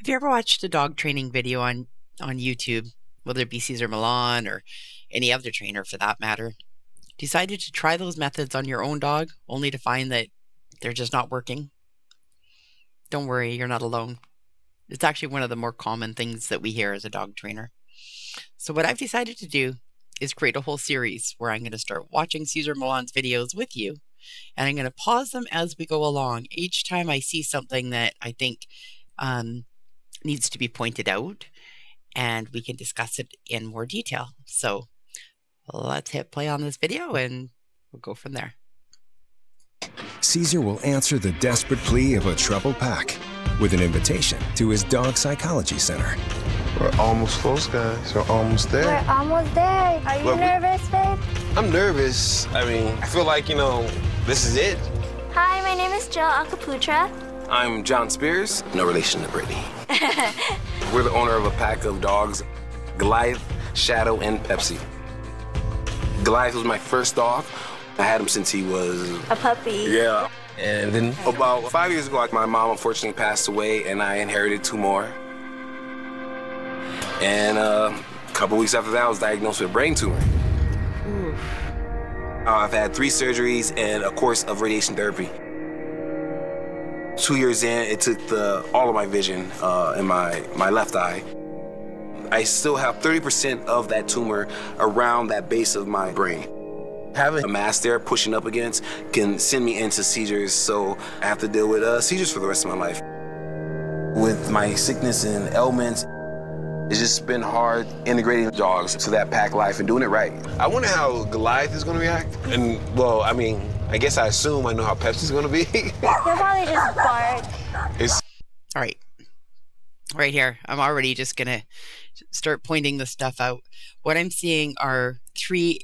Have you ever watched a dog training video on YouTube, whether it be Cesar Millan or any other trainer for that matter? Decided to try those methods on your own dog only to find that they're just not working? Don't worry, you're not alone. It's actually one of the more common things that we hear as a dog trainer. So what I've decided to do is create a whole series where I'm going to start watching Cesar Millan's videos with you, and I'm going to pause them as we go along. Each time I see something that I think needs to be pointed out, and we can discuss it in more detail. So let's hit play on this video and we'll go from there. Cesar will answer the desperate plea of a troubled pack with an invitation to his dog psychology center. We're almost close, guys. We're almost there. We're almost there. Are you nervous, babe? I'm nervous. I mean, I feel like, this is it. Hi, my name is Jill Akaputra. I'm John Spears, no relation to Brittany. We're the owner of a pack of dogs, Goliath, Shadow, and Pepsi. Goliath was my first dog. I had him since he was a puppy. Yeah. And then about 5 years ago, my mom unfortunately passed away, and I inherited two more. And a couple weeks after that, I was diagnosed with a brain tumor. I've had 3 surgeries and a course of radiation therapy. 2 years in, it took all of my vision in my left eye. I still have 30% of that tumor around that base of my brain. Having a mass there pushing up against can send me into seizures, so I have to deal with seizures for the rest of my life. With my sickness and ailments, it's just been hard integrating dogs to that pack life and doing it right. I wonder how Goliath is going to react. And, well, I guess I assume I know how Pepsi's going to be. He'll probably just bark. All right. Right here, I'm already just going to start pointing the stuff out. What I'm seeing are 3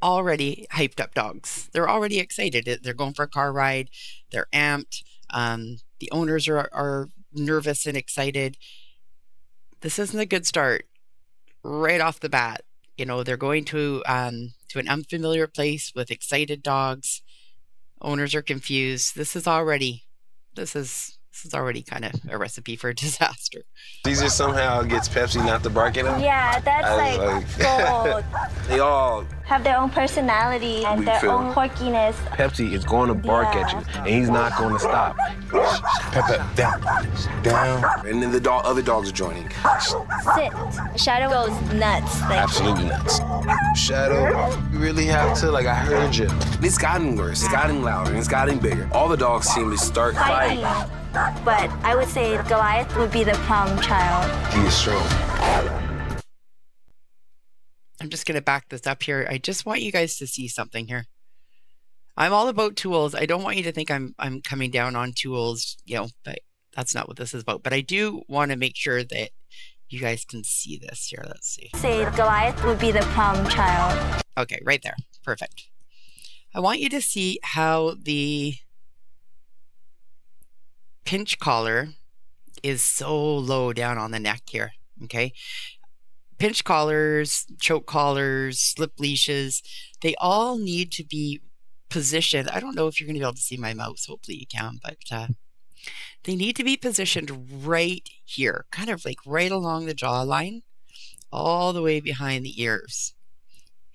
already hyped up dogs. They're already excited. They're going for a car ride. They're amped. The owners are nervous and excited. This isn't a good start right off the bat. They're going to an unfamiliar place with excited dogs. Owners are confused. This is already kind of a recipe for disaster. Cesar somehow gets Pepsi not to bark at him. Yeah, that's gold. They all have their own personality and their own quirkiness. Pepsi is going to bark at you, and he's not going to stop. Pepper, down. And then the other dogs are joining. Sit. Shadow goes nuts. Absolutely nuts. Shadow, you really have to, I heard you. It's gotten worse. It's gotten louder, and it's gotten bigger. All the dogs seem to start fighting. But I would say Goliath would be the problem child. He is strong. I'm just going to back this up here. I just want you guys to see something here. I'm all about tools. I don't want you to think I'm coming down on tools, but that's not what this is about. But I do want to make sure that you guys can see this here. Let's see. Say Goliath would be the problem child. Okay, right there. Perfect. I want you to see how the pinch collar is so low down on the neck here. Okay. Pinch collars, choke collars, slip leashes, they all need to be positioned. I don't know if you're going to be able to see my mouse. Hopefully you can, but they need to be positioned right here, kind of right along the jawline, all the way behind the ears.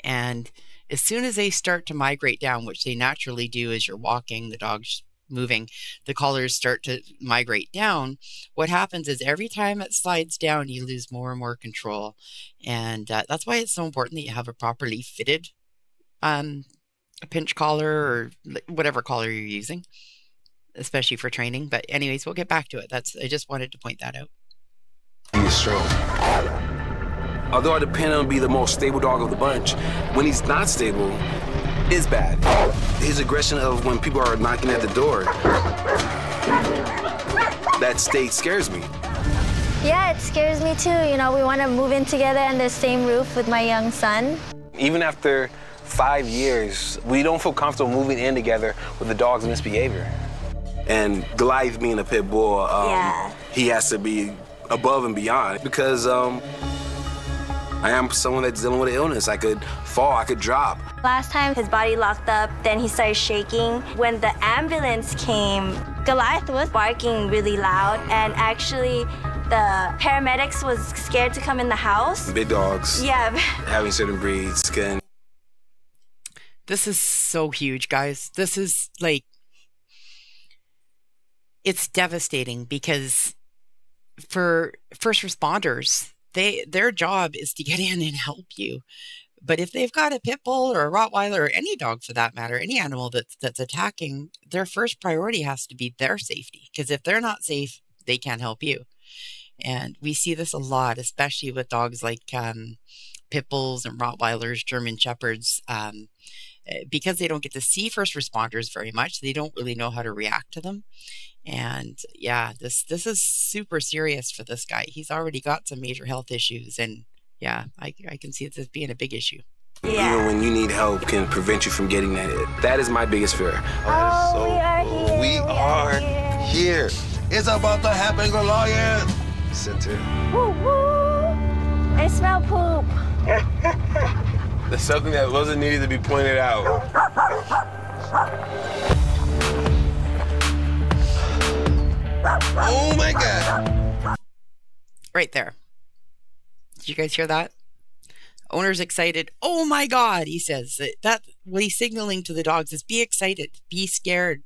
And as soon as they start to migrate down, which they naturally do as you're walking, the dog's moving, the collars start to migrate down. What happens is every time it slides down, you lose more and more control. And that's why it's so important that you have a properly fitted a pinch collar or whatever collar you're using, especially for training. But anyways, we'll get back to it. I just wanted to point that out. He's strong. Although I depend on to be the most stable dog of the bunch, when he's not stable, it's bad. His aggression of when people are knocking at the door, that state scares me. Yeah, it scares me too. We want to move in together in the same roof with my young son. Even after 5 years, we don't feel comfortable moving in together with the dog's misbehavior. And Goliath being a pit bull, he has to be above and beyond because I am someone that's dealing with an illness. I could fall, I could drop. Last time his body locked up, then he started shaking. When the ambulance came, Goliath was barking really loud, and actually the paramedics was scared to come in the house. Big dogs. Yeah. Having certain breeds can. This is so huge, guys. This is like, it's devastating because for first responders, their job is to get in and help you. But if they've got a pit bull or a Rottweiler or any dog for that matter, any animal that's attacking, their first priority has to be their safety. Because if they're not safe, they can't help you. And we see this a lot, especially with dogs like pit bulls and Rottweilers, German Shepherds. Because they don't get to see first responders very much, they don't really know how to react to them. And yeah, this is super serious for this guy. He's already got some major health issues, and yeah, I can see this being a big issue. Yeah. Even when you need help can prevent you from getting that. That is my biggest fear. Oh, We are here. It's about to happen, Goliath. Center. Woo, woo. I smell poop. There's something that wasn't needed to be pointed out. Oh my God. Right there. Did you guys hear that? Owner's excited. Oh my God, he says. That what he's signaling to the dogs is be excited, be scared,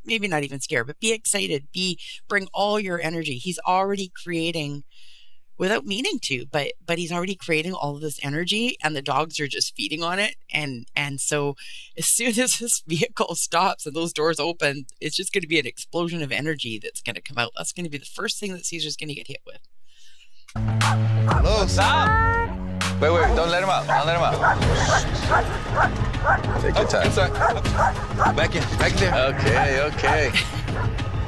maybe not even scared, but be excited, bring all your energy. He's already creating, without meaning to, but he's already creating all of this energy, and the dogs are just feeding on it. And so as soon as this vehicle stops and those doors open, it's just going to be an explosion of energy that's going to come out. That's going to be the first thing that Cesar's going to get hit with. Hello, stop! Wait, don't let him out. Don't let him out. Take your time. Back in there. Okay.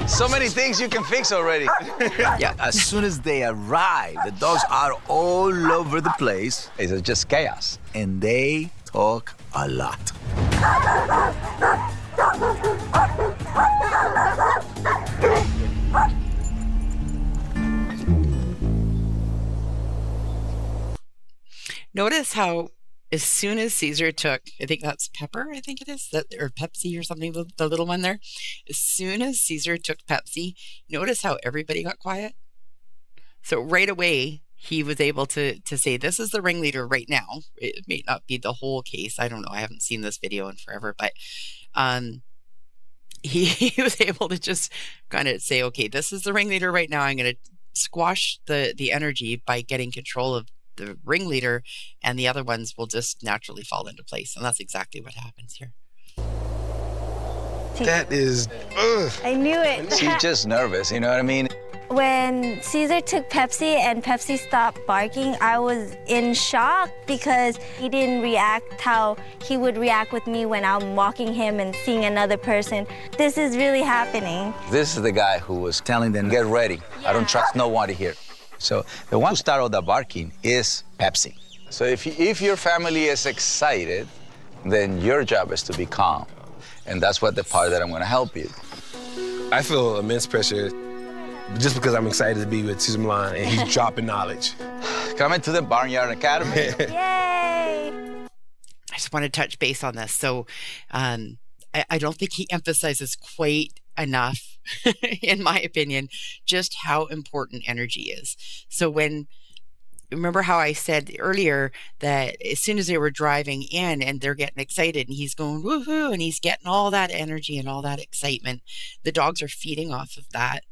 So many things you can fix already. Yeah, as soon as they arrive, the dogs are all over the place. It's just chaos. And they talk a lot. Notice how as soon as Cesar took, I think that's Pepper, I think it is, or Pepsi or something, the little one there. As soon as Cesar took Pepsi, notice how everybody got quiet. So right away, he was able to say, this is the ringleader right now. It may not be the whole case. I don't know. I haven't seen this video in forever, but he was able to just kind of say, okay, this is the ringleader right now. I'm going to squash the energy by getting control of the ringleader, and the other ones will just naturally fall into place. And that's exactly what happens here. That is. I knew it. She's just nervous, you know what I mean? When Cesar took Pepsi and Pepsi stopped barking, I was in shock because he didn't react how he would react with me when I'm walking him and seeing another person. This is really happening. This is the guy who was telling them, get ready. I don't trust no one here. So the one who started the barking is Pepsi. So if your family is excited, then your job is to be calm. And that's what the part that I'm going to help you. I feel immense pressure just because I'm excited to be with Cesar Millan and he's dropping knowledge. Coming to the Barnyard Academy. Yay! I just want to touch base on this. So I don't think he emphasizes quite enough, in my opinion, just how important energy is. So remember how I said earlier that as soon as they were driving in and they're getting excited and he's going woohoo and he's getting all that energy and all that excitement, the dogs are feeding off of that.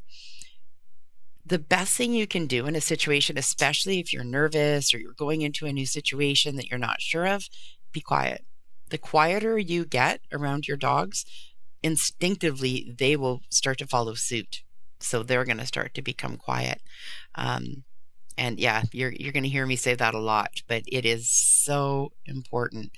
The best thing you can do in a situation, especially if you're nervous or you're going into a new situation that you're not sure of, be quiet. The quieter you get around your dogs, instinctively they will start to follow suit. So they're going to start to become quiet. And yeah, you're going to hear me say that a lot, but it is so important.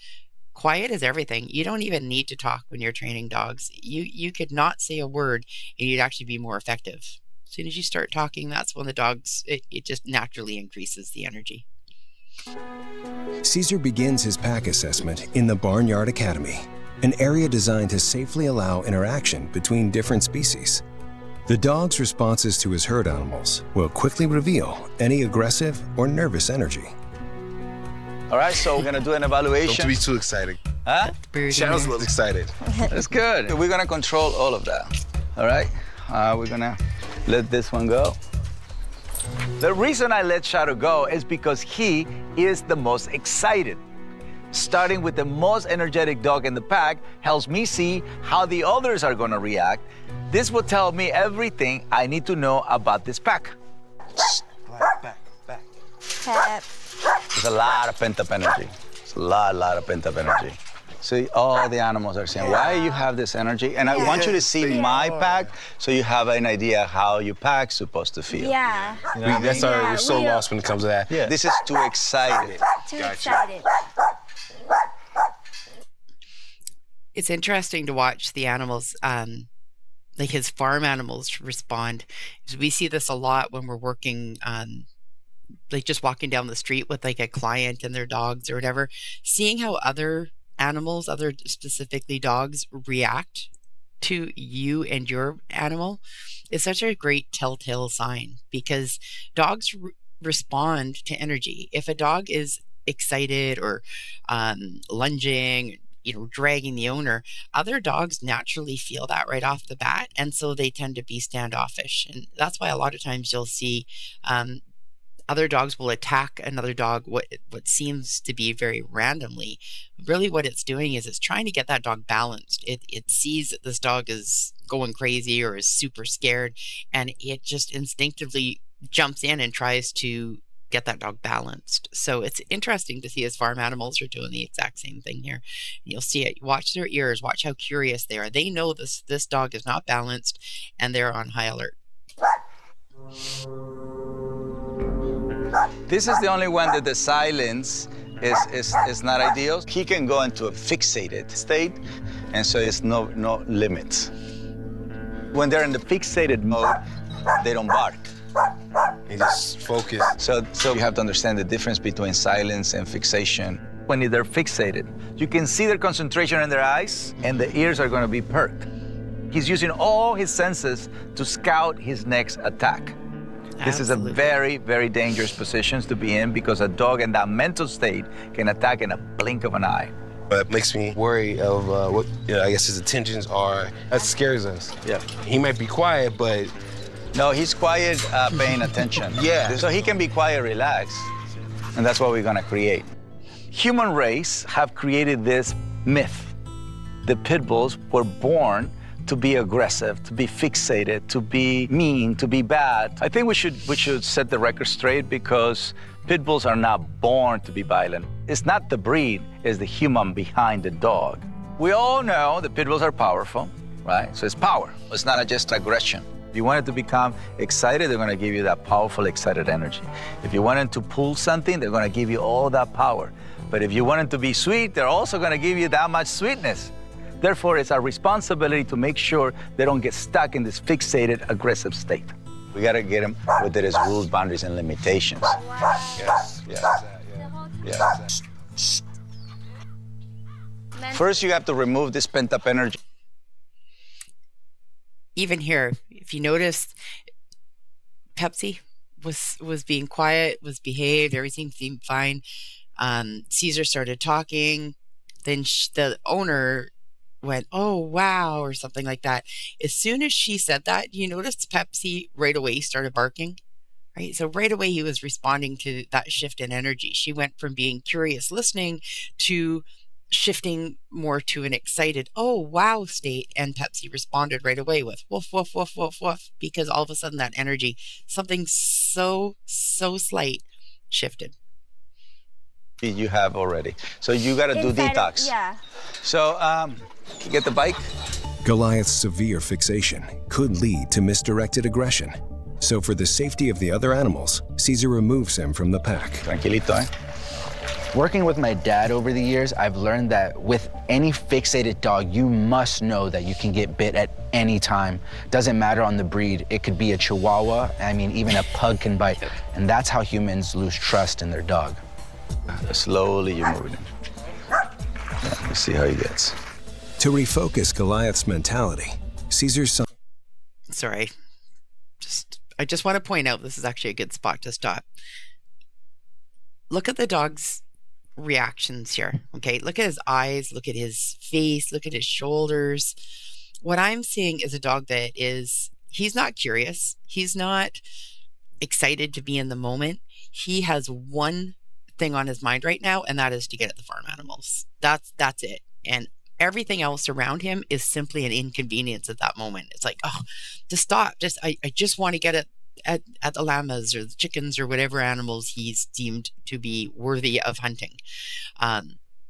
Quiet is everything. You don't even need to talk when you're training dogs. You could not say a word and you'd actually be more effective. As soon as you start talking, that's when the dogs, it just naturally increases the energy. Cesar begins his pack assessment in the Barnyard Academy, an area designed to safely allow interaction between different species. The dog's responses to his herd animals will quickly reveal any aggressive or nervous energy. All right, so we're going to do an evaluation. Don't be too excited. Huh? Shadow's a little excited. That's good. We're going to control all of that. All right? We're going to let this one go. The reason I let Shadow go is because he is the most excited. Starting with the most energetic dog in the pack helps me see how the others are going to react. This will tell me everything I need to know about this pack. Back. Pep. There's a lot of pent-up energy. It's a lot of pent-up energy. See, all the animals are saying, why you have this energy? And I want you to see my pack so you have an idea how your pack's supposed to feel. Yeah. We're so lost when it comes to that. Yeah. This is too excited. Too excited. It's interesting to watch the animals, like his farm animals respond. We see this a lot when we're working, like just walking down the street with like a client and their dogs or whatever, seeing how other animals, other specifically dogs, react to you and your animal is such a great telltale sign, because dogs respond to energy. If a dog is excited or lunging, dragging the owner, other dogs naturally feel that right off the bat, and so they tend to be standoffish. And that's why a lot of times you'll see other dogs will attack another dog what seems to be very randomly. Really what it's doing is it's trying to get that dog balanced. It sees that this dog is going crazy or is super scared, and it just instinctively jumps in and tries to get that dog balanced. So it's interesting to see as farm animals are doing the exact same thing here. You'll see it. Watch their ears. Watch how curious they are. They know this dog is not balanced, and they're on high alert. This is the only one that the silence is not ideal. He can go into a fixated state, and so there's no limits. When they're in the fixated mode, they don't bark. They just focus. So you have to understand the difference between silence and fixation. When they're fixated, you can see their concentration in their eyes, and the ears are going to be perked. He's using all his senses to scout his next attack. This is a very, very dangerous position to be in, because a dog in that mental state can attack in a blink of an eye. But it makes me worry of what I guess his intentions are. That scares us. Yeah. He might be quiet, but no, he's quiet, paying attention. Yeah. So he can be quiet, relaxed, and that's what we're gonna create. Human race have created this myth. The pit bulls were born to be aggressive, to be fixated, to be mean, to be bad. I think we should set the record straight, because pit bulls are not born to be violent. It's not the breed, it's the human behind the dog. We all know the pit bulls are powerful, right? So it's power. It's not just aggression. If you want it to become excited, they're gonna give you that powerful, excited energy. If you want it to pull something, they're gonna give you all that power. But if you want it to be sweet, they're also gonna give you that much sweetness. Therefore, it's our responsibility to make sure they don't get stuck in this fixated, aggressive state. We gotta get them with their rules, boundaries, and limitations. Yes. First, you have to remove this pent-up energy. Even here, if you notice, Pepsi was being quiet, was behaved, everything seemed fine. Cesar started talking, then the owner went, "Oh, wow," or something like that. As soon as she said that, you noticed Pepsi right away started barking, right? So right away he was responding to that shift in energy. She went from being curious, listening, to shifting more to an excited, "Oh, wow" state. And Pepsi responded right away with woof, woof, woof, woof, woof, because all of a sudden that energy, something so slight, shifted. You have already. So you gotta do detox. Yeah. So, get the bike. Goliath's severe fixation could lead to misdirected aggression. So for the safety of the other animals, Cesar removes him from the pack. Tranquilito, eh? Working with my dad over the years, I've learned that with any fixated dog, you must know that you can get bit at any time. Doesn't matter on the breed. It could be a Chihuahua. I mean, even a pug can bite. And that's how humans lose trust in their dog. Slowly you're moving him. Yeah, let's see how he gets. To refocus Goliath's mentality, Caesar's son... Sorry. I just want to point out, this is actually a good spot to stop. Look at the dog's reactions here, okay? Look at his eyes, look at his face, look at his shoulders. What I'm seeing is a dog that he's not curious. He's not excited to be in the moment. He has one thing on his mind right now, and that is to get at the farm animals. That's it. And everything else around him is simply an inconvenience at that moment. It's like, oh, just stop. I just want to get at the llamas or the chickens or whatever animals he's deemed to be worthy of hunting.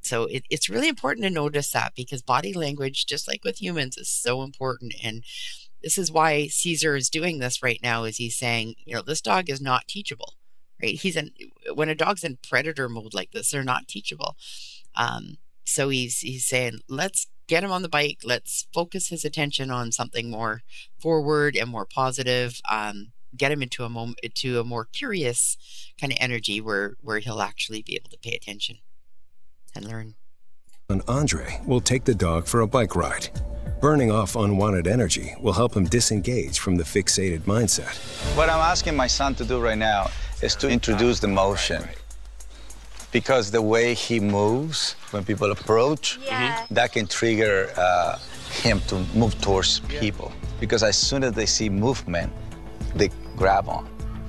So it's really important to notice that, because body language, just like with humans, is so important. And this is why Cesar is doing this right now, is he's saying, this dog is not teachable, right? When a dog's in predator mode like this, they're not teachable. So he's saying, let's get him on the bike. Let's focus his attention on something more forward and more positive. Get him into a more curious kind of energy where he'll actually be able to pay attention and learn. And Andre will take the dog for a bike ride. Burning off unwanted energy will help him disengage from the fixated mindset. What I'm asking my son to do right now is to introduce the motion. Because the way he moves when people approach, that can trigger him to move towards people. Because as soon as they see movement, they grab on.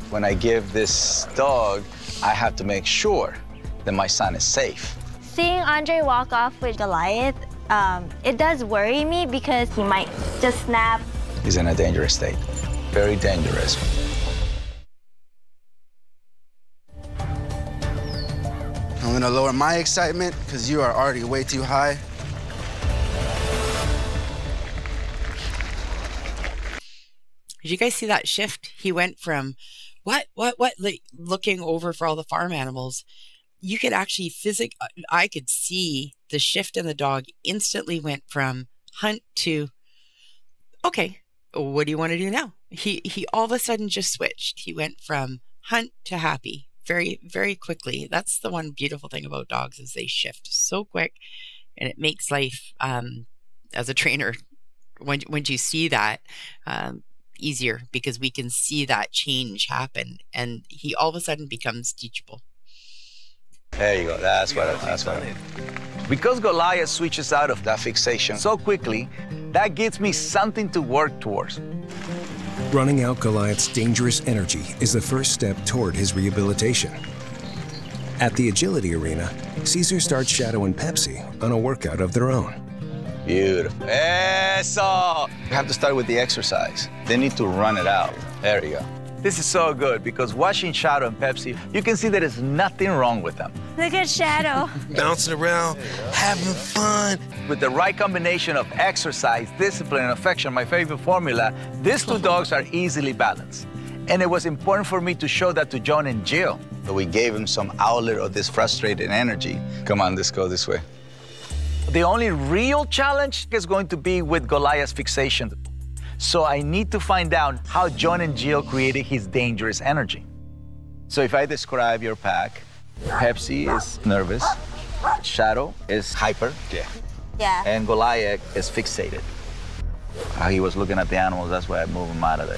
When I give this dog, I have to make sure that my son is safe. Seeing Andre walk off with Goliath, it does worry me because he might just snap. He's in a dangerous state, very dangerous. I'm gonna lower my excitement because you are already way too high. Did you guys see that shift? He went from what, like looking over for all the farm animals. You could actually I could see the shift in the dog instantly went from hunt to, okay, what do you want to do now? He all of a sudden just switched. He went from hunt to happy very, very quickly. That's the one beautiful thing about dogs, is they shift so quick, and it makes life, as a trainer, when you see that, easier, because we can see that change happen, and he all of a sudden becomes teachable. There you go. That's what I need. Because Goliath switches out of that fixation so quickly, that gives me something to work towards. Running out Goliath's dangerous energy is the first step toward his rehabilitation. At the agility arena, Cesar starts Shadow and Pepsi on a workout of their own. Beautiful. Eso! You have to start with the exercise. They need to run it out. There you go. This is so good because watching Shadow and Pepsi, you can see there is nothing wrong with them. Look at Shadow. Bouncing around, having fun. With the right combination of exercise, discipline, and affection, my favorite formula, these two dogs are easily balanced. And it was important for me to show that to John and Jill. So we gave him some outlet of this frustrated energy. Come on, let's go this way. The only real challenge is going to be with Goliath's fixation. So I need to find out how John and Jill created his dangerous energy. So if I describe your pack, Pepsi is nervous, Shadow is hyper, Yeah. and Goliath is fixated. How he was looking at the animals, that's why I moved him out of there.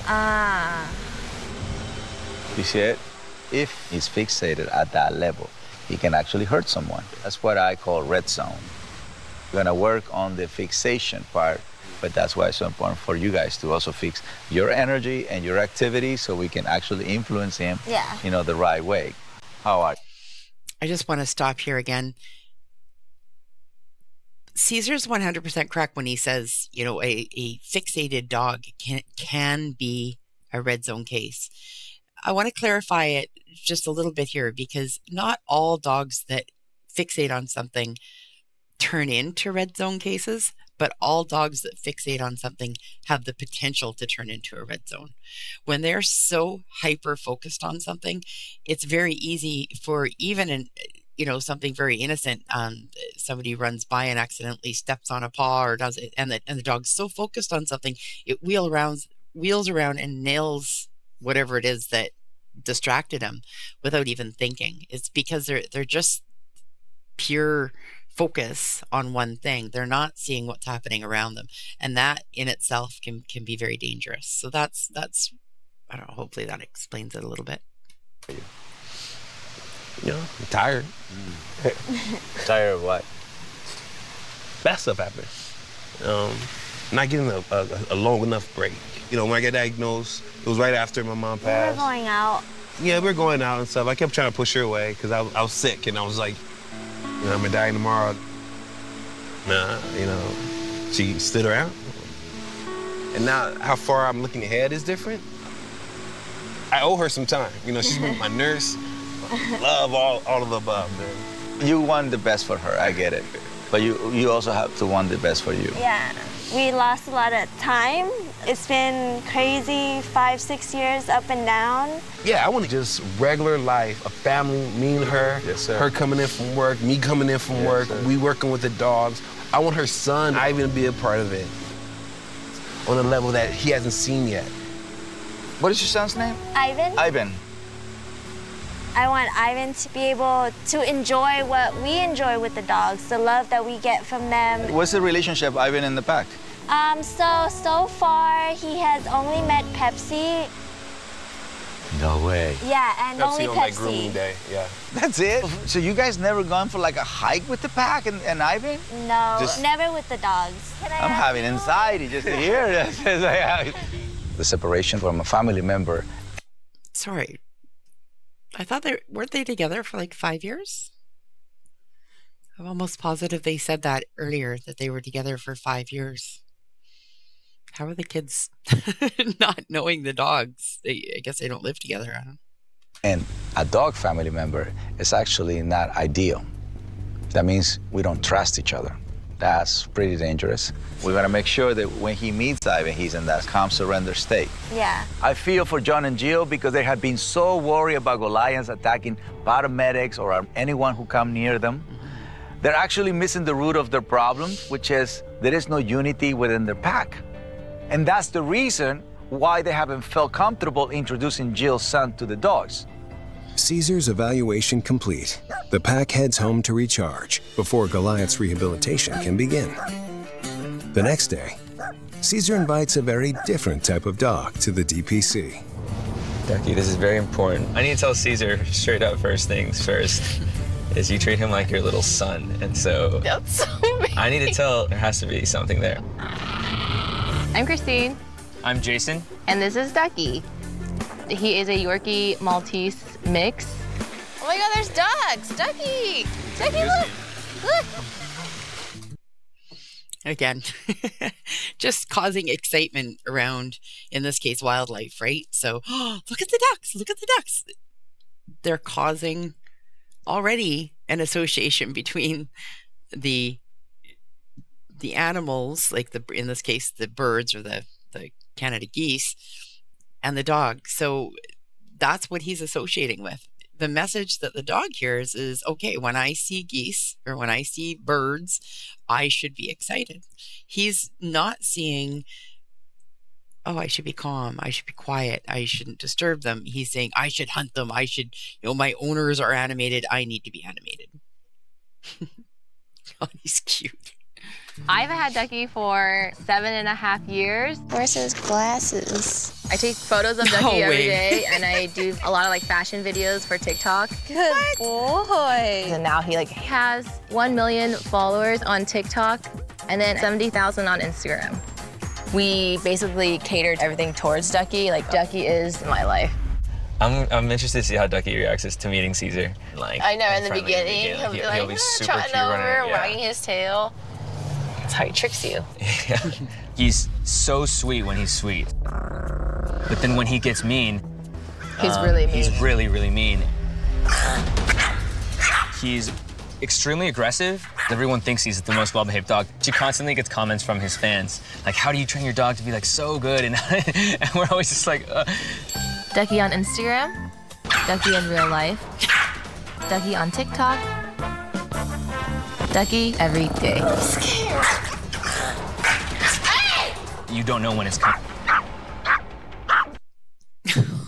You see it? If he's fixated at that level, he can actually hurt someone. That's what I call red zone. We're gonna work on the fixation part, but that's why it's so important for you guys to also fix your energy and your activity so we can actually influence him, the right way. How are you? I just want to stop here again. Cesar's 100% correct when he says, a fixated dog can be a red zone case. I want to clarify it just a little bit here, because not all dogs that fixate on something turn into red zone cases, but all dogs that fixate on something have the potential to turn into a red zone. When they're so hyper focused on something, it's very easy for even something very innocent. Somebody runs by and accidentally steps on a paw or does it, and the dog's so focused on something, it wheels around and nails whatever it is that distracted him without even thinking. It's because they're just pure focus on one thing. They're not seeing what's happening around them, and that in itself can be very dangerous. So that's I don't know, hopefully that explains it a little bit. I'm tired. Tired of what? Bad stuff happens. Not getting a long enough break. You know, when I got diagnosed, it was right after my mom We're passed. going out. Yeah, we were going out and stuff. I kept trying to push her away because I was sick, and I was like, you know, I'm gonna die tomorrow. Nah, you know, she stood around. And now how far I'm looking ahead is different. I owe her some time. You know, she's been my nurse. Love all of the above, man. You want the best for her, I get it. But you also have to want the best for you. Yeah. We lost a lot of time. It's been crazy 5-6 years up and down. Yeah, I want just regular life, a family, me and her. Yes, sir. Her coming in from work, me coming in from work, sir. we working with the dogs. I want her son, Ivan, to be a part of it on a level that he hasn't seen yet. What is your son's name? Ivan? Ivan. I want Ivan to be able to enjoy what we enjoy with the dogs, the love that we get from them. What's the relationship Ivan in the pack? So far he has only met Pepsi. No way. Yeah, and only on my Pepsi. grooming day, yeah. That's it? So you guys never gone for like a hike with the pack and Ivan? No, Just- never with the dogs. I'm having anxiety just to hear this. The separation from a family member. Sorry. I thought weren't they together for like 5 years? I'm almost positive they said that earlier, that they were together for 5 years. How are the kids not knowing the dogs? I guess they don't live together. I don't know. And a dog family member is actually not ideal. That means we don't trust each other. That's pretty dangerous. We gotta make sure that when he meets Ivan, he's in that calm surrender state. Yeah. I feel for John and Jill because they have been so worried about Goliaths attacking paramedics or anyone who come near them. They're actually missing the root of their problem, which is there is no unity within their pack. And that's the reason why they haven't felt comfortable introducing Jill's son to the dogs. Cesar's evaluation complete. The pack heads home to recharge before Goliath's rehabilitation can begin. The next day, Cesar invites a very different type of dog to the DPC. Ducky, this is very important. I need to tell Cesar straight up first things first, is you treat him like your little son. And so That's so mean. I need to tell, there has to be something there. I'm Christine, I'm Jason. and this is Ducky. He is a Yorkie Maltese mix. Oh my God, there's ducks! Ducky! Ducky, look! Look! Again, just causing excitement around, in this case, wildlife, right? So, look at the ducks, look at the ducks. They're causing already an association between the animals, like in this case, the birds or the Canada geese, and the dog. So that's what he's associating with. The message that the dog hears is, okay, when I see geese or when I see birds, I should be excited. He's not seeing, oh, I should be calm, I should be quiet, I shouldn't disturb them. He's saying, I should hunt them, I should, my owners are animated, I need to be animated. God, he's cute. I've had Ducky for 7.5 years. Where's his glasses? I take photos of No Ducky every way. day, and I do a lot of like fashion videos for TikTok. Good boy. And now he has 1 million followers on TikTok, and then 70,000 on Instagram. We basically catered everything towards Ducky. Like Ducky is my life. I'm interested to see how Ducky reacts to meeting Caesar. Like, I know in the friendly beginning, he'll be like, super trotting cute over, running, yeah. wagging his tail. That's how he tricks you. Yeah. He's so sweet when he's sweet. But then when he gets mean, He's really mean. He's really, really mean. He's extremely aggressive. Everyone thinks he's the most well-behaved dog. She constantly gets comments from his fans, like, how do you train your dog to be like so good? And, and we're always just like, Ducky on Instagram, Ducky in real life, Ducky on TikTok, Ducky every day. I'm scared. you don't know when it's coming.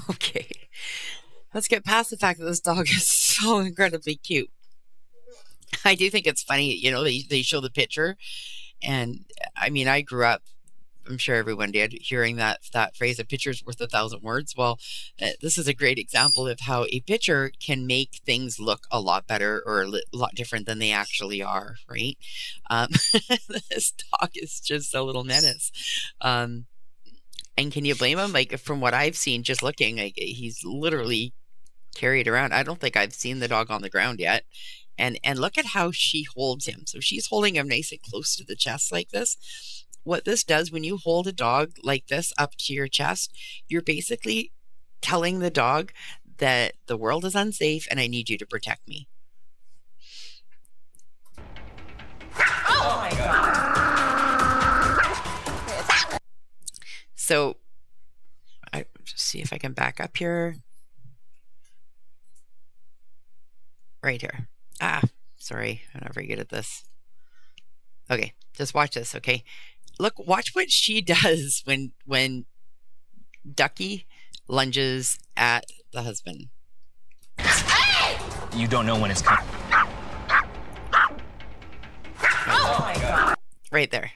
Okay, let's get past the fact that this dog is so incredibly cute. I do think it's funny, they show the picture, and I mean, I grew up, I'm sure everyone did, hearing that phrase, a picture's worth 1,000 words. Well, this is a great example of how a picture can make things look a lot better or a lot different than they actually are, right? This dog is just a little menace. And And can you blame him? Like, from what I've seen, just looking, like, he's literally carried around. I don't think I've seen the dog on the ground yet. And look at how she holds him. So she's holding him nice and close to the chest like this. What this does, when you hold a dog like this up to your chest, you're basically telling the dog that the world is unsafe and I need you to protect me. Oh my God. So I just see if I can back up here. Right here. Sorry, I'm not very good at this. Okay, just watch this, okay? Look, watch what she does when Ducky lunges at the husband. You don't know when it's coming. Oh my God. Right there.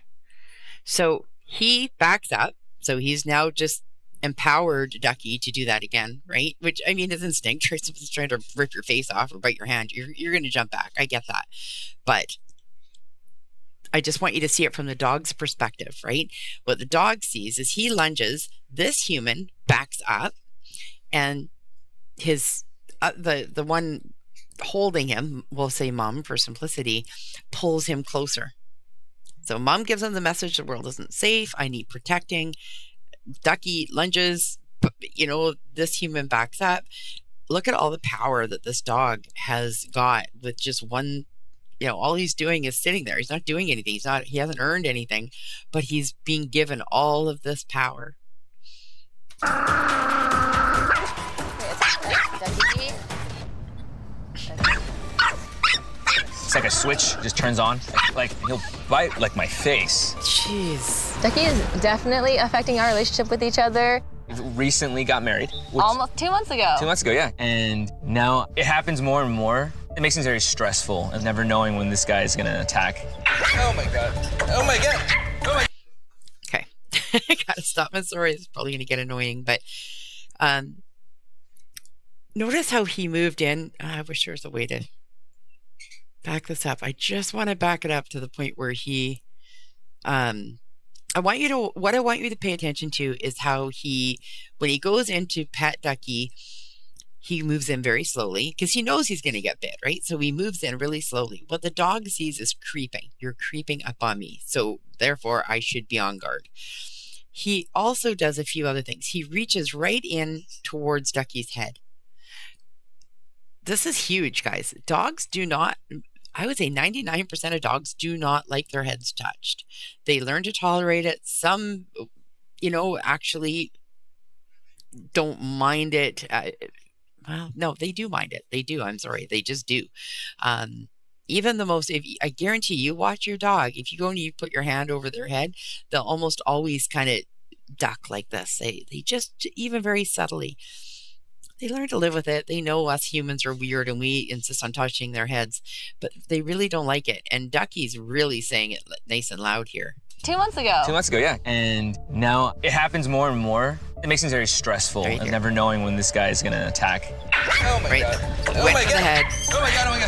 So he backs up. So he's now just empowered Ducky to do that again, right? Which, I mean, is instinct. Right? Someone's trying to rip your face off or bite your hand. You're going to jump back. I get that. But I just want you to see it from the dog's perspective, right? What the dog sees is he lunges, this human backs up, and his the one holding him, we'll say mom for simplicity, pulls him closer. So mom gives him the message the world isn't safe, I need protecting. Ducky lunges, you know, this human backs up. Look at all the power that this dog has got with just one, you know, all he's doing is sitting there. He's not doing anything. He hasn't earned anything, but he's being given all of this power. It's like a switch just turns on. Like he'll bite like my face. Jeez. Ducky is definitely affecting our relationship with each other. Recently got married. Almost 2 months ago. 2 months ago, yeah. And now it happens more and more. It makes me very stressful of never knowing when this guy is gonna attack. Oh my God. Oh my God. Oh my. Okay. I gotta stop. I'm sorry. It's probably gonna get annoying, but notice how he moved in. I wish there was a way to back this up. I just want to back it up to the point where he what I want you to pay attention to is how when he goes into pet Ducky, he moves in very slowly because he knows he's going to get bit, right? So he moves in really slowly. What the dog sees is creeping. You're creeping up on me. So therefore I should be on guard. He also does a few other things. He reaches right in towards Ducky's head. This is huge, guys. Dogs do not, I would say 99% of dogs do not like their heads touched. They learn to tolerate it. Some, you know, actually don't mind it. Well, no, they do mind it. They do. I'm sorry. They just do. Even the most, I guarantee you watch your dog. If you go and you put your hand over their head, they'll almost always kind of duck like this. They just, even very subtly, they learn to live with it. They know us humans are weird and we insist on touching their heads, but they really don't like it. And Ducky's really saying it nice and loud here. 2 months ago. 2 months ago, yeah. And now it happens more and more. It makes me very stressful of never knowing when this guy is gonna attack. Oh my God. Oh my God. The head. Oh my God. Oh my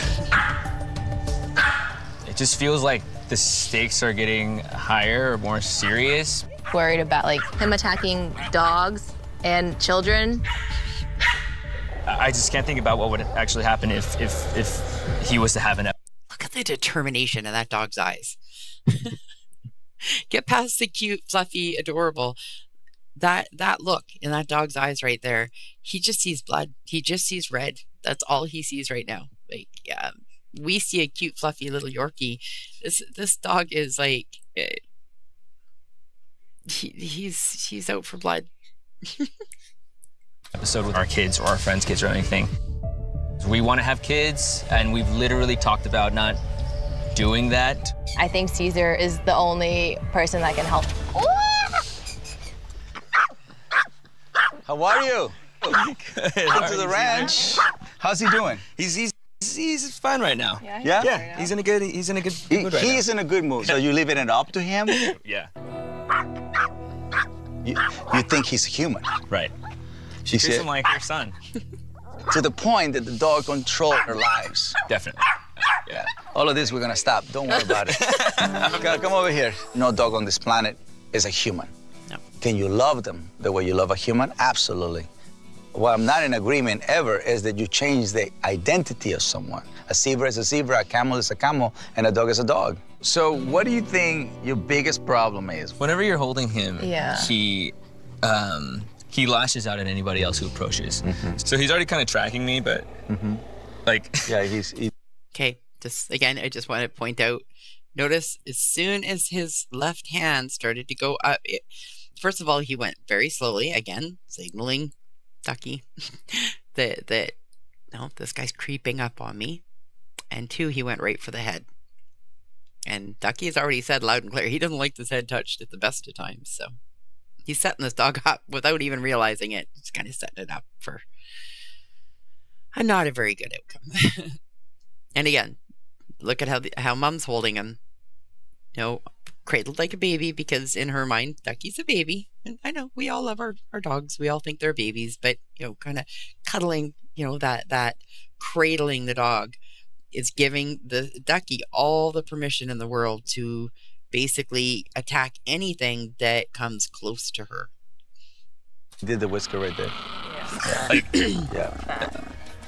God. It just feels like the stakes are getting higher or more serious. Worried about like him attacking dogs and children. I just can't think about what would actually happen if he was to have an. Look at the determination in that dog's eyes. Get past the cute, fluffy, adorable. That look in that dog's eyes right there. He just sees blood. He just sees red. That's all he sees right now. Like, we see a cute, fluffy little Yorkie. This dog is like, he's out for blood. Episode with our kids or our friends' kids or anything. We want to have kids, and we've literally talked about not doing that. I think Cesar is the only person that can help. How are you? Good. Welcome to the ranch. How's he doing? He's fine right now. Yeah? Yeah. He's in a good mood right now. He's in a good mood. So you leaving it up to him? Yeah. You think he's human? Right. She Treats said, him like her son. to the point that the dog controls their lives. Definitely. Yeah. All of this we're gonna stop. Don't worry about it. Come over here. No dog on this planet is a human. No. Can you love them the way you love a human? Absolutely. What I'm not in agreement ever is that you change the identity of someone. A zebra is a zebra, a camel is a camel, and a dog is a dog. So what do you think your biggest problem is? Whenever you're holding him, Yeah. he lashes out at anybody else who approaches. So he's already kind of tracking me, but like, Yeah, Okay, just again, I just want to point out, notice as soon as his left hand started to go up, first of all, he went very slowly, again, signaling Ducky that no, this guy's creeping up on me. And 2, he went right for the head. And Ducky has already said loud and clear, he doesn't like his head touched at the best of times, so he's setting this dog up without even realizing it. He's kind of setting it up for not a very good outcome. And again, look at how Mom's holding him. You know, cradled like a baby, because in her mind, Ducky's a baby. And I know we all love our dogs. We all think they're babies, but, you know, kind of cuddling, you know, that cradling the dog is giving the Ducky all the permission in the world to basically attack anything that comes close to her. did the whisker right there. Yeah. Like, Yeah.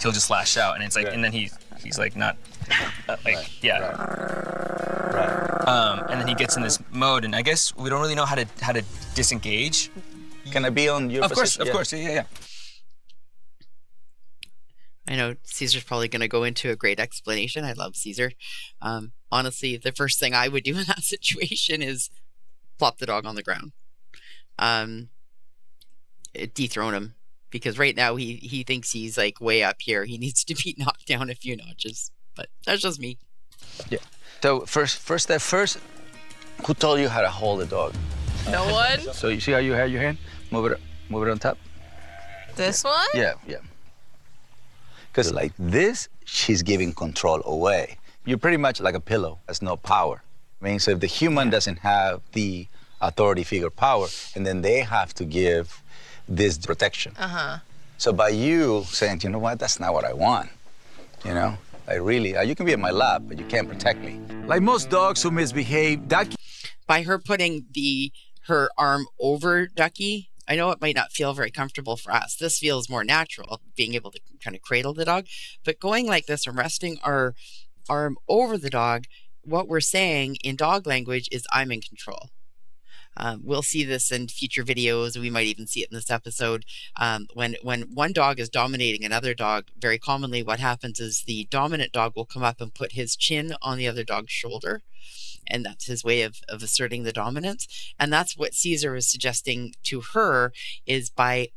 he'll just lash out, and it's like, Right. and then he's like not, like, Right. yeah. Right. And then he gets in this mode, and I guess we don't really know how to disengage. Can I be on your position? Of course, yeah. I know Cesar's probably going to go into a great explanation. I love Cesar. Honestly, the first thing I would do in that situation is plop the dog on the ground. Dethrone him, because right now he thinks he's like way up here. He needs to be knocked down a few notches, but that's just me. Yeah. So first step first, who told you how to hold a dog? No one? So you see how you have your hand? Move it on top. This one? Yeah. Because like this, she's giving control away. You're pretty much like a pillow. Has no power. I mean, so if the human doesn't have the authority figure power, and then they have to give this protection. So by you saying, you know what, that's not what I want. You know, I really, you can be in my lap, but you can't protect me. Like most dogs who misbehave, Ducky. By her putting her arm over Ducky, I know it might not feel very comfortable for us. This feels more natural, being able to kind of cradle the dog. But going like this and resting our arm over the dog, what we're saying in dog language is, I'm in control. We'll see this in future videos. We might even see it in this episode. When one dog is dominating another dog, very commonly what happens is the dominant dog will come up and put his chin on the other dog's shoulder. And that's his way of asserting the dominance. And that's what Cesar is suggesting to her, is by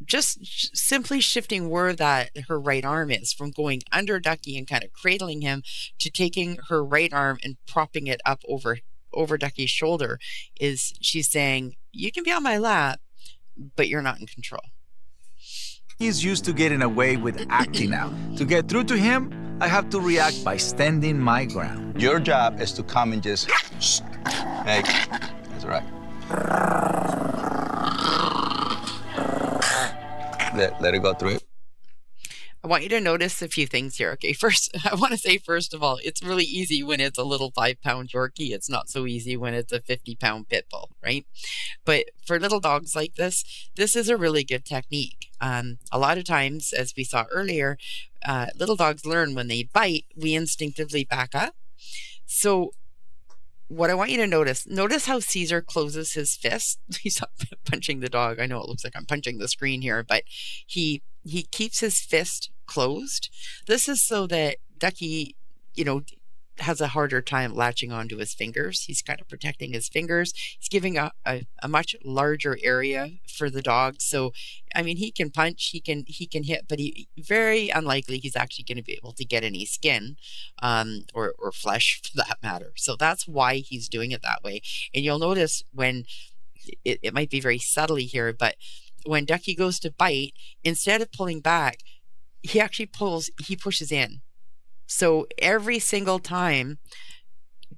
just simply shifting where that her right arm is, from going under Ducky and kind of cradling him, to taking her right arm and propping it up over Ducky's shoulder. Is she's saying, you can be on my lap, but you're not in control. He's used to getting away with acting out. To get through to him, I have to react by standing my ground. Your job is to come and just, hey, that's right. Let it go through it. I want you to notice a few things here. Okay, first, I want to say, first of all, it's really easy when it's a little 5-pound Yorkie. It's not so easy when it's a 50-pound pit bull, right? But for little dogs like this is a really good technique. A lot of times, as we saw earlier, little dogs learn when they bite, we instinctively back up. So what I want you to notice how Cesar closes his fist. He's not punching the dog. I know it looks like I'm punching the screen here, but he keeps his fist closed. This is so that Ducky, has a harder time latching onto his fingers. He's kind of protecting his fingers. He's giving a much larger area for the dog. So, I mean, he can punch, he can hit, but very unlikely he's actually going to be able to get any skin, or flesh for that matter. So that's why he's doing it that way. And you'll notice when it might be very subtly here, but when Ducky goes to bite, instead of pulling back, he actually pushes in. So every single time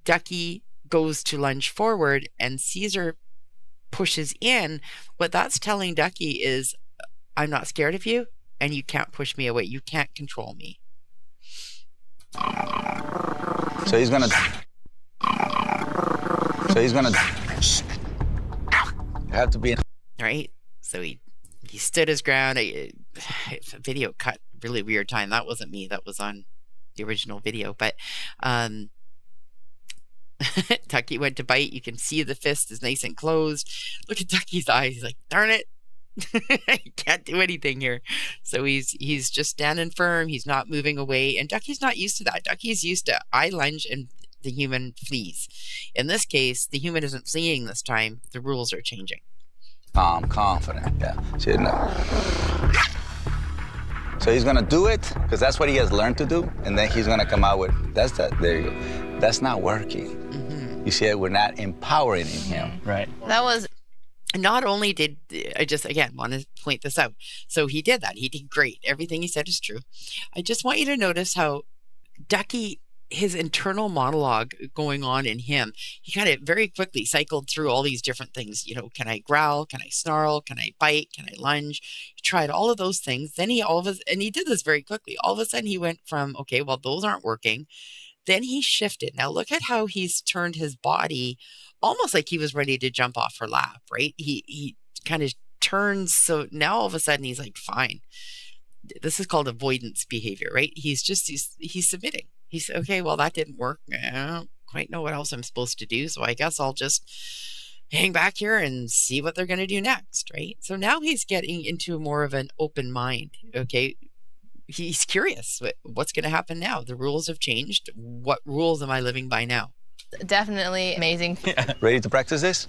Ducky goes to lunge forward and Cesar pushes in, what that's telling Ducky is, I'm not scared of you, and you can't push me away. You can't control me. So he's gonna. have to be. Right? So he stood his ground. Video cut really weird time. That wasn't me. That was on the original video. But Ducky went to bite. You can see the fist is nice and closed. Look at Ducky's eyes. He's like, darn it. He can't do anything here. So he's just standing firm. He's not moving away. And Ducky's not used to that. Ducky's used to I lunge and the human flees. In this case, the human isn't fleeing this time. The rules are changing. Calm, confident, yeah. See, no. So he's gonna do it, because that's what he has learned to do, and then he's gonna come out with, there you go. That's not working. Mm-hmm. You see, we're not empowering him. Right. That was Not only did I just, again, want to point this out. So he did that. He did great. Everything he said is true. I just want you to notice how Ducky, his internal monologue going on in him, he kind of very quickly cycled through all these different things. You know, can I growl? Can I snarl? Can I bite? Can I lunge? He tried all of those things. Then and he did this very quickly. All of a sudden he went from, okay, well, those aren't working. Then he shifted. Now look at how he's turned his body almost like he was ready to jump off her lap, right? He kind of turns. So now all of a sudden he's like, fine. This is called avoidance behavior, right? He's submitting. He's okay. Well, that didn't work. I don't quite know what else I'm supposed to do. So I guess I'll just hang back here and see what they're going to do next, right? So now he's getting into more of an open mind. Okay. He's curious. What's going to happen now? The rules have changed. What rules am I living by now? definitely amazing. Yeah. Ready to practice this?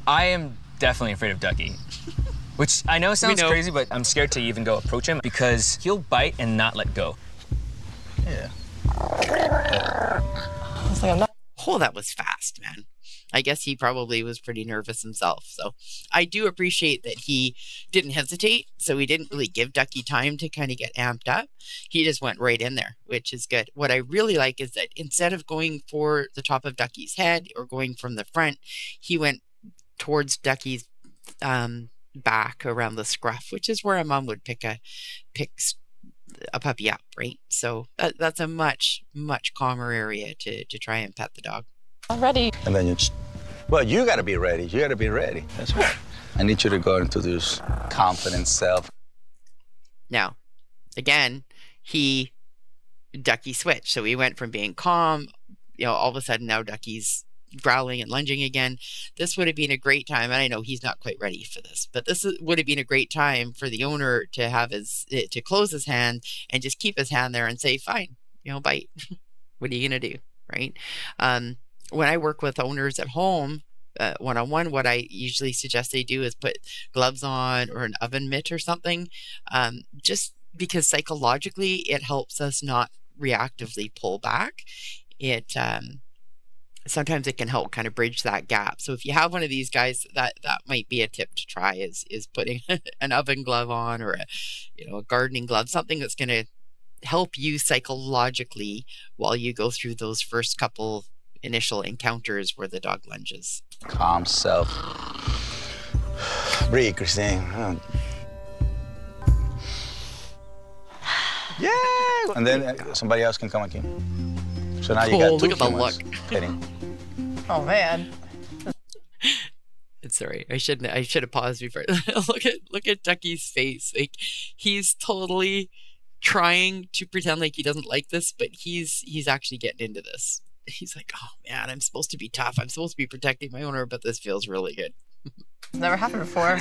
I am definitely afraid of Ducky. Which I know sounds crazy, but I'm scared to even go approach him because he'll bite and not let go. Yeah. It's like I'm not. Oh, that was fast, man. I guess he probably was pretty nervous himself. So I do appreciate that he didn't hesitate. So he didn't really give Ducky time to kind of get amped up. He just went right in there, which is good. What I really like is that instead of going for the top of Ducky's head or going from the front, he went towards Ducky's back around the scruff, which is where a mom would pick a puppy up, right? So that's a much calmer area to try and pet the dog. I'm ready. And then you got to be ready. You got to be ready. That's right. I need you to go into this confident self. Now, again, Ducky switched. So he went from being calm, all of a sudden now Ducky's growling and lunging again. This would have been a great time, and I know he's not quite ready for this, but would have been a great time for the owner to have to close his hand and just keep his hand there and say, fine, bite. What are you gonna do, right? When I work with owners at home, one-on-one, what I usually suggest they do is put gloves on or an oven mitt or something, just because psychologically it helps us not reactively pull back. Sometimes it can help kind of bridge that gap. So if you have one of these guys, that might be a tip to try is putting an oven glove on or a gardening glove, something that's going to help you psychologically while you go through those first couple initial encounters where the dog lunges. Calm self. Breathe, Christine. Yay! And then somebody else can come again. So now you got two look at the look. Oh man. It's sorry. I should have paused before. look at Ducky's face. Like he's totally trying to pretend like he doesn't like this, but he's actually getting into this. He's like, oh man, I'm supposed to be tough. I'm supposed to be protecting my owner, but this feels really good. Never happened before.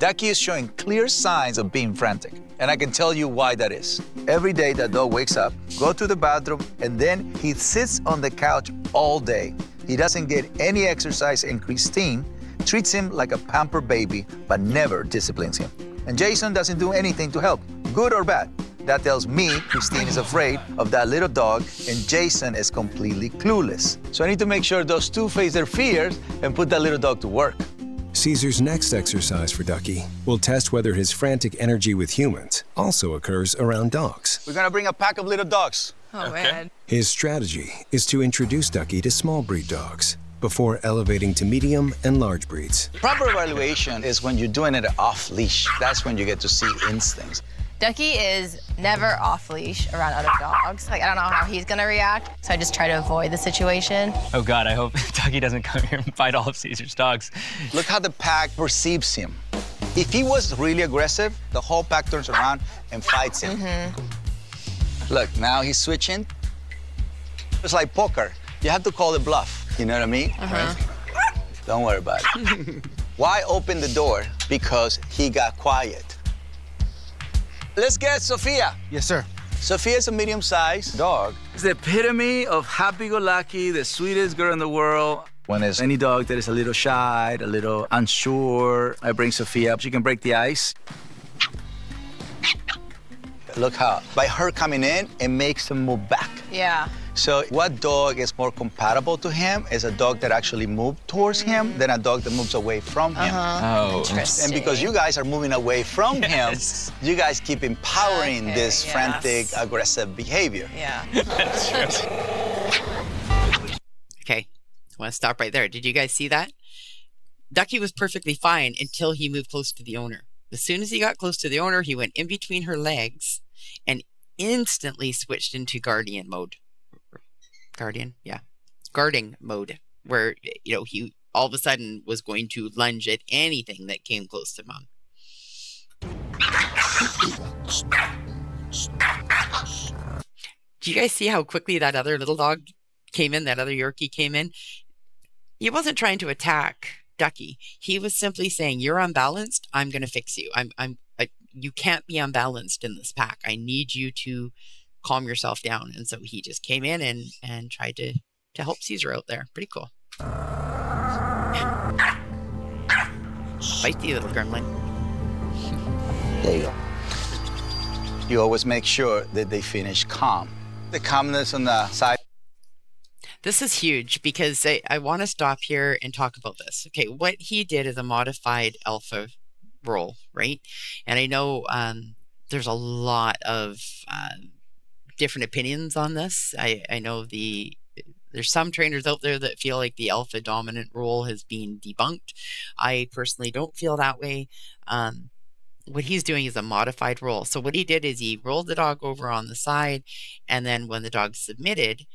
Ducky is showing clear signs of being frantic, and I can tell you why that is. Every day that dog wakes up, goes to the bathroom, and then he sits on the couch all day. He doesn't get any exercise, and Christine treats him like a pampered baby, but never disciplines him. And Jason doesn't do anything to help, good or bad. That tells me Christine is afraid of that little dog, and Jason is completely clueless. So I need to make sure those two face their fears and put that little dog to work. Caesar's next exercise for Ducky will test whether his frantic energy with humans also occurs around dogs. We're gonna bring a pack of little dogs. Oh man. His strategy is to introduce Ducky to small breed dogs before elevating to medium and large breeds. Proper evaluation is when you're doing it off leash. That's when you get to see instincts. Ducky is never off leash around other dogs. Like, I don't know how he's gonna react, so I just try to avoid the situation. Oh God, I hope Ducky doesn't come here and fight all of Cesar's dogs. Look how the pack perceives him. If he was really aggressive, the whole pack turns around and fights him. Look, now he's switching. It's like poker. You have to call the bluff, you know what I mean? Right? Don't worry about it. Why open the door? Because he got quiet. Let's get Sophia. Yes, sir. Sophia's a medium-sized dog. It's the epitome of happy-go-lucky, the sweetest girl in the world. When there's any dog that is a little shy, a little unsure, I bring Sophia up. She can break the ice. Look how, by her coming in, it makes him move back. Yeah. So what dog is more compatible to him is a dog that actually moves towards him than a dog that moves away from him. Oh, Interesting. And because you guys are moving away from him, you guys keep empowering this frantic, aggressive behavior. Yeah. Okay, I want to stop right there. Did you guys see that? Ducky was perfectly fine until he moved close to the owner. As soon as he got close to the owner, he went in between her legs and instantly switched into guardian mode. Guarding mode, where, you know, he all of a sudden was going to lunge at anything that came close to Mom. Do you guys see how quickly that other little dog came in, that other Yorkie came in? He wasn't trying to attack Ducky. He was simply saying, "You're unbalanced. I'm going to fix you. You can't be unbalanced in this pack. I need you to calm yourself down." And so he just came in and tried to help Cesar out there. Pretty cool. Bite you, little gremlin. There you go. You always make sure that they finish calm. The calmness on the side. This is huge because I want to stop here and talk about this. Okay, what he did is a modified alpha role, right? And I know there's a lot of different opinions on this. I know there's some trainers out there that feel like the alpha dominant role has been debunked. I personally don't feel that way. What he's doing is a modified role. So what he did is he rolled the dog over on the side, and then when the dog submitted,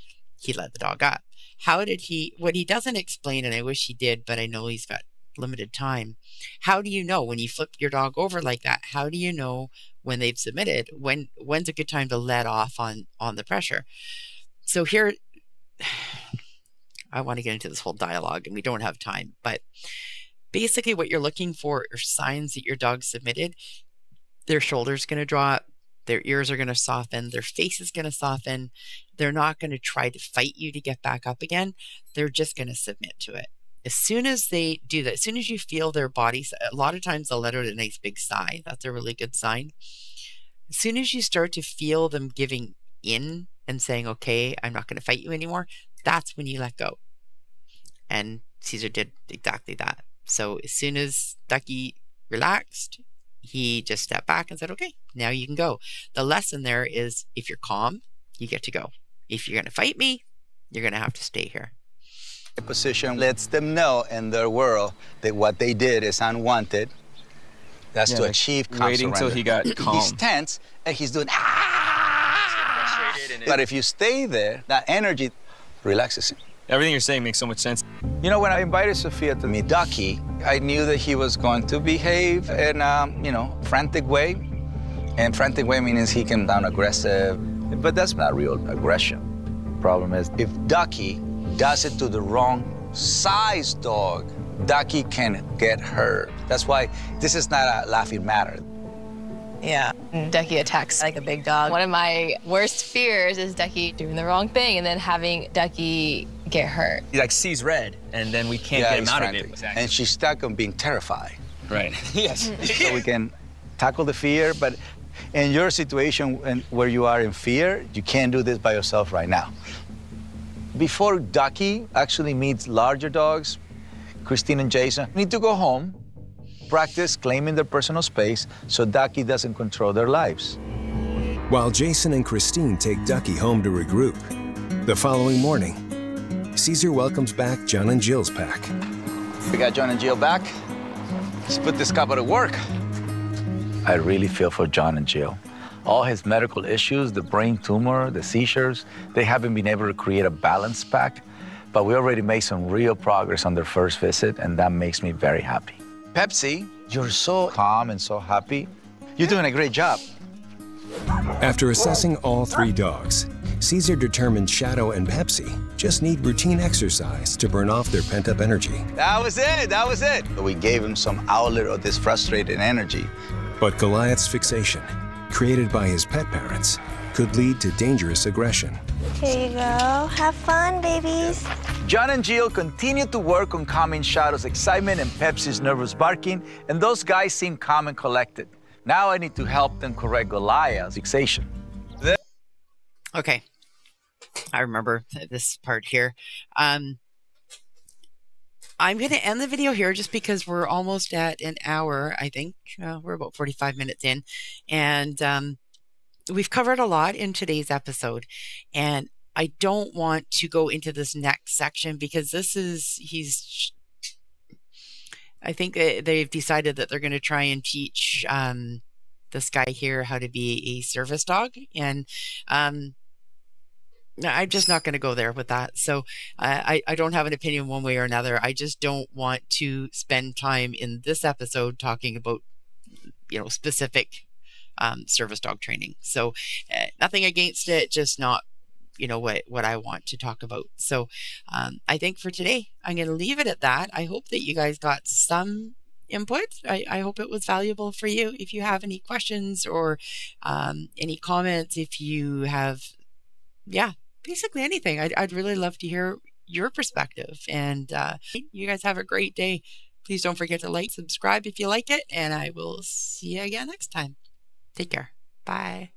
he let the dog up. What he doesn't explain, and I wish he did, but I know he's got limited time. How do you know when you flip your dog over like that? How do you know when they've submitted? When's a good time to let off on the pressure? So here, I want to get into this whole dialogue, and we don't have time, but basically what you're looking for are signs that your dog submitted. Their shoulder's going to drop, their ears are going to soften, their face is going to soften. They're not going to try to fight you to get back up again. They're just going to submit to it. As soon as they do that, as soon as you feel their body, a lot of times they'll let out a nice big sigh. That's a really good sign. As soon as you start to feel them giving in and saying, "Okay, I'm not going to fight you anymore," that's when you let go. And Cesar did exactly that. So as soon as Ducky relaxed, he just stepped back and said, "Okay, now you can go." The lesson there is, if you're calm, you get to go. If you're going to fight me, you're going to have to stay here. The position lets them know in their world that what they did is unwanted. That's to achieve calm waiting surrender. till he got calm. He's tense and he's doing But if you stay there, that energy relaxes him. Everything you're saying makes so much sense. You know, when I invited Sophia to meet Ducky, I knew that he was going to behave in a, frantic way. And frantic way means he can sound aggressive, but that's not real aggression. Problem is, if Ducky does it to the wrong size dog, Ducky can get hurt. That's why this is not a laughing matter. Yeah, Ducky attacks like a big dog. One of my worst fears is Ducky doing the wrong thing and then having Ducky get hurt. He like sees red, and then we can't get him he's out frantic. of it. Exactly. And she's stuck on being terrified. Right. Yes. So we can tackle the fear, but in your situation where you are in fear, you can't do this by yourself right now. Before Ducky actually meets larger dogs, Christine and Jason need to go home, practice claiming their personal space so Ducky doesn't control their lives. While Jason and Christine take Ducky home to regroup, the following morning, Cesar welcomes back John and Jill's pack. We got John and Jill back. Let's put this couple to work. I really feel for John and Jill. All his medical issues, the brain tumor, the seizures, they haven't been able to create a balance pack, but we already made some real progress on their first visit, and that makes me very happy. Pepsi, you're so calm and so happy. You're doing a great job. After assessing all 3 dogs, Cesar determined Shadow and Pepsi just need routine exercise to burn off their pent-up energy. That was it. We gave him some outlet of this frustrated energy. But Goliath's fixation, created by his pet parents, could lead to dangerous aggression. Here you go. Have fun, babies. John and Jill continued to work on calming Shadow's excitement and Pepsi's nervous barking, and those guys seem calm and collected. Now I need to help them correct Goliath's fixation. Okay. I remember this part here. I'm going to end the video here just because we're almost at an hour, I think. We're about 45 minutes in. And we've covered a lot in today's episode. And I don't want to go into this next section because I think they've decided that they're going to try and teach this guy here how to be a service dog. And I'm just not going to go there with that. So I don't have an opinion one way or another. I just don't want to spend time in this episode talking about, specific service dog training. So nothing against it, just not, what I want to talk about. So I think for today, I'm going to leave it at that. I hope that you guys got some input. I hope it was valuable for you. If you have any questions or any comments, if you have, basically anything, I'd really love to hear your perspective. And you guys have a great day. Please don't forget to like, subscribe if you like it, and I will see you again next time. Take care. Bye.